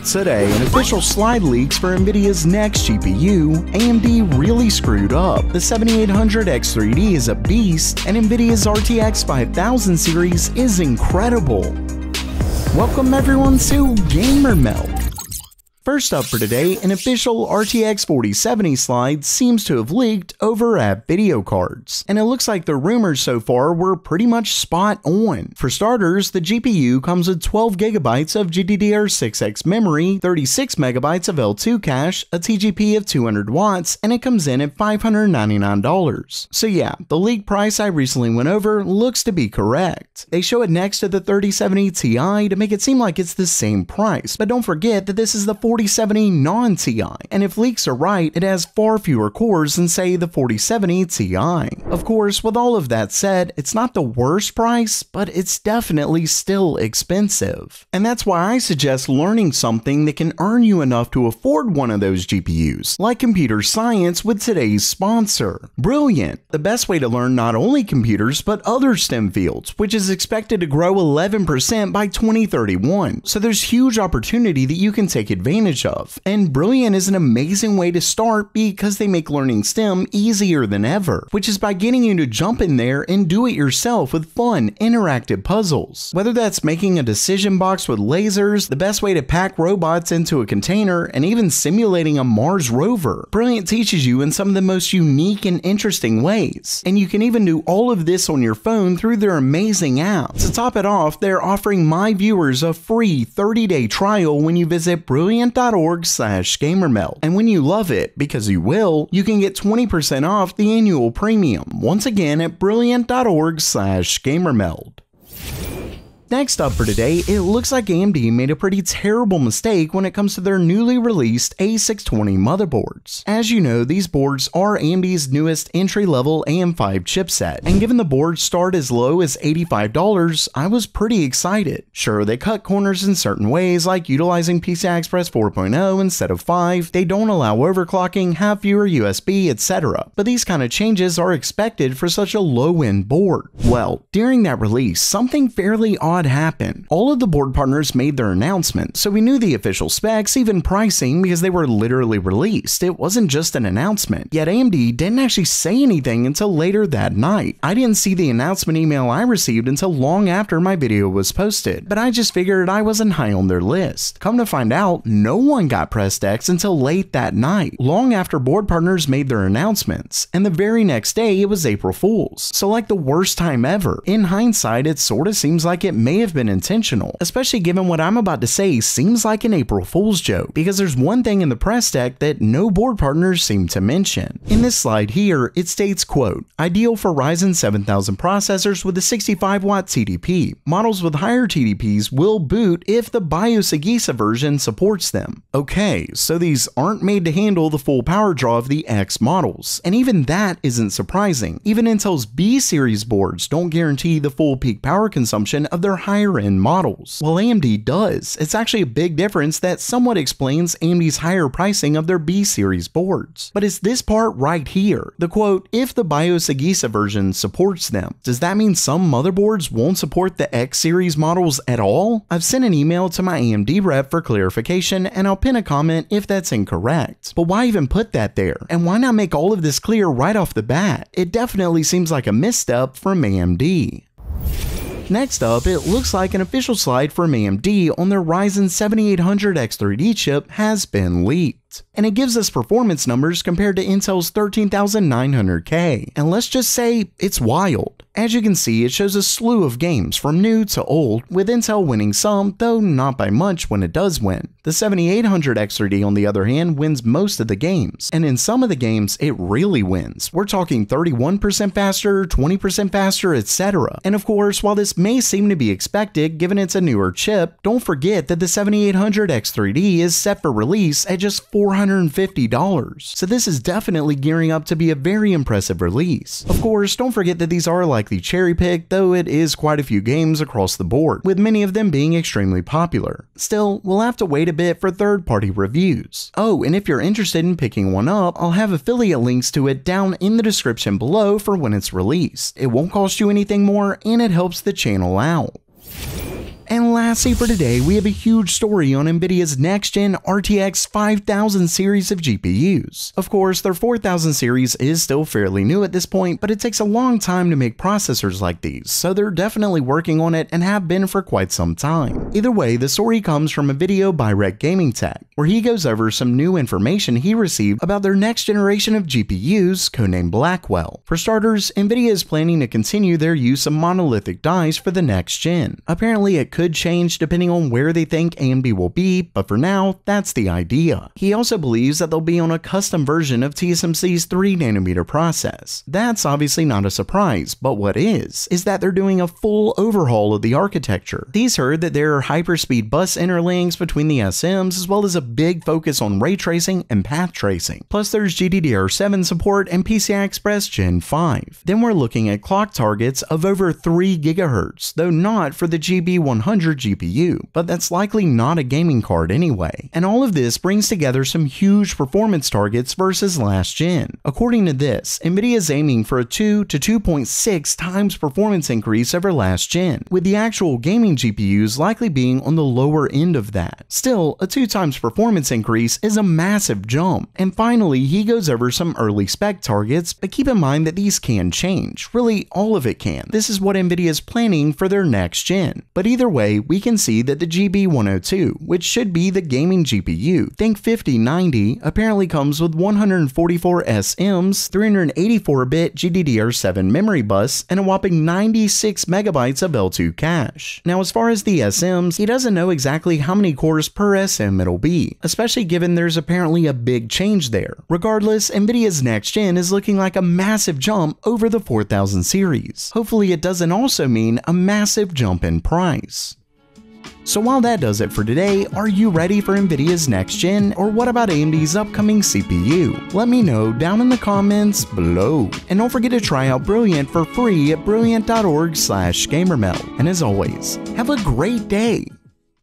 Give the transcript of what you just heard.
Today, an official slide leaks for Nvidia's next GPU. AMD really screwed up. The 7800X3D is a beast, and Nvidia's RTX 5000 series is incredible. Welcome everyone to Gamer Melt. First up for today, an official RTX 4070 slide seems to have leaked over at Video Cards, and it looks like the rumors so far were pretty much spot on. For starters, the GPU comes with 12GB of GDDR6X memory, 36MB of L2 cache, a TGP of 200 watts, and it comes in at $599. So yeah, the leak price I recently went over looks to be correct. They show it next to the 3070 Ti to make it seem like it's the same price, but don't forget that this is the 4070 non-Ti, and if leaks are right, it has far fewer cores than say the 4070 Ti. Of course, with all of that said, it's not the worst price, but it's definitely still expensive. And that's why I suggest learning something that can earn you enough to afford one of those GPUs, like computer science with today's sponsor, Brilliant, the best way to learn not only computers but other STEM fields, which is expected to grow 11% by 2031. So there's huge opportunity that you can take advantage of, and Brilliant is an amazing way to start because they make learning STEM easier than ever, which is by getting you to jump in there and do it yourself with fun, interactive puzzles. Whether that's making a decision box with lasers, the best way to pack robots into a container, and even simulating a Mars rover, Brilliant teaches you in some of the most unique and interesting ways. And you can even do all of this on your phone through their amazing app. To top it off, they're offering my viewers a free 30-day trial when you visit brilliant.org/gamermelt. And when you love it, because you will, you can get 20% off the annual premium. Once again at brilliant.org/gamermelt. Next up for today, it looks like AMD made a pretty terrible mistake when it comes to their newly released A620 motherboards. As you know, these boards are AMD's newest entry-level AM5 chipset, and given the boards start as low as $85, I was pretty excited. Sure, they cut corners in certain ways, like utilizing PCI Express 4.0 instead of 5, they don't allow overclocking, have fewer USB, etc. But these kind of changes are expected for such a low-end board. Well, during that release, something fairly odd happened. All of the board partners made their announcement, so we knew the official specs, even pricing, because they were literally released. It wasn't just an announcement. Yet AMD didn't actually say anything until later that night. I didn't see the announcement email I received until long after my video was posted, but I just figured I wasn't high on their list. Come to find out, no one got pressed X until late that night, long after board partners made their announcements, and the very next day it was April Fool's. So like the worst time ever. In hindsight, it sorta seems like it may have been intentional, especially given what I'm about to say seems like an April Fool's joke, because there's one thing in the press deck that no board partners seem to mention. In this slide here, it states, quote, ideal for Ryzen 7000 processors with a 65-watt TDP. Models with higher TDPs will boot if the BIOS AGISA version supports them. Okay, so these aren't made to handle the full power draw of the X models, and even that isn't surprising. Even Intel's B series boards don't guarantee the full peak power consumption of their higher end models. Well, AMD does. It's actually a big difference that somewhat explains AMD's higher pricing of their B series boards. But it's this part right here, the quote, if the BIOS AGISA version supports them. Does that mean some motherboards won't support the X series models at all? I've sent an email to my AMD rep for clarification, and I'll pin a comment if that's incorrect. But why even put that there? And why not make all of this clear right off the bat? It definitely seems like a misstep from AMD. Next up, it looks like an official slide from AMD on their Ryzen 7800X3D chip has been leaked, and it gives us performance numbers compared to Intel's 13900K, and let's just say it's wild. As you can see, it shows a slew of games from new to old, with Intel winning some, though not by much when it does win. The 7800X3D on the other hand wins most of the games, and in some of the games it really wins. We're talking 31% faster, 20% faster, etc. And of course, while this may seem to be expected given it's a newer chip, don't forget that the 7800X3D is set for release at just $450. So this is definitely gearing up to be a very impressive release. Of course, don't forget that these are likely cherry-picked, though it is quite a few games across the board, with many of them being extremely popular. Still, we'll have to wait a bit for third-party reviews. Oh, and if you're interested in picking one up, I'll have affiliate links to it down in the description below for when it's released. It won't cost you anything more, and it helps the channel out. And lastly for today, we have a huge story on Nvidia's next-gen RTX 5000 series of GPUs. Of course, their 4000 series is still fairly new at this point, but it takes a long time to make processors like these, so they're definitely working on it and have been for quite some time. Either way, the story comes from a video by Rec Gaming Tech, where he goes over some new information he received about their next generation of GPUs, codenamed Blackwell. For starters, Nvidia is planning to continue their use of monolithic dies for the next gen. Apparently, it could change depending on where they think AMD will be, but for now, that's the idea. He also believes that they'll be on a custom version of TSMC's 3nm process. That's obviously not a surprise, but what is that they're doing a full overhaul of the architecture. He's heard that there are hyperspeed bus interlinks between the SMs, as well as a big focus on ray tracing and path tracing. Plus there's GDDR7 support and PCI Express Gen 5. Then we're looking at clock targets of over 3 GHz, though not for the GB100 GPU, but that's likely not a gaming card anyway. And all of this brings together some huge performance targets versus last gen. According to this, Nvidia is aiming for a 2 to 2.6 times performance increase over last gen, with the actual gaming GPUs likely being on the lower end of that. Still, a 2 times performance increase is a massive jump. And finally, he goes over some early spec targets, but keep in mind that these can change. Really, all of it can. This is what Nvidia is planning for their next gen. But either way, we can see that the GB102, which should be the gaming GPU, think 5090, apparently comes with 144 SMs, 384-bit GDDR7 memory bus, and a whopping 96 megabytes of L2 cache. Now, as far as the SMs, he doesn't know exactly how many cores per SM it'll be, especially given there's apparently a big change there. Regardless, Nvidia's next gen is looking like a massive jump over the 4000 series. Hopefully it doesn't also mean a massive jump in price. So while that does it for today, are you ready for Nvidia's next gen, or what about AMD's upcoming CPU? Let me know down in the comments below. And don't forget to try out Brilliant for free at brilliant.org/gamermeld. And as always, have a great day.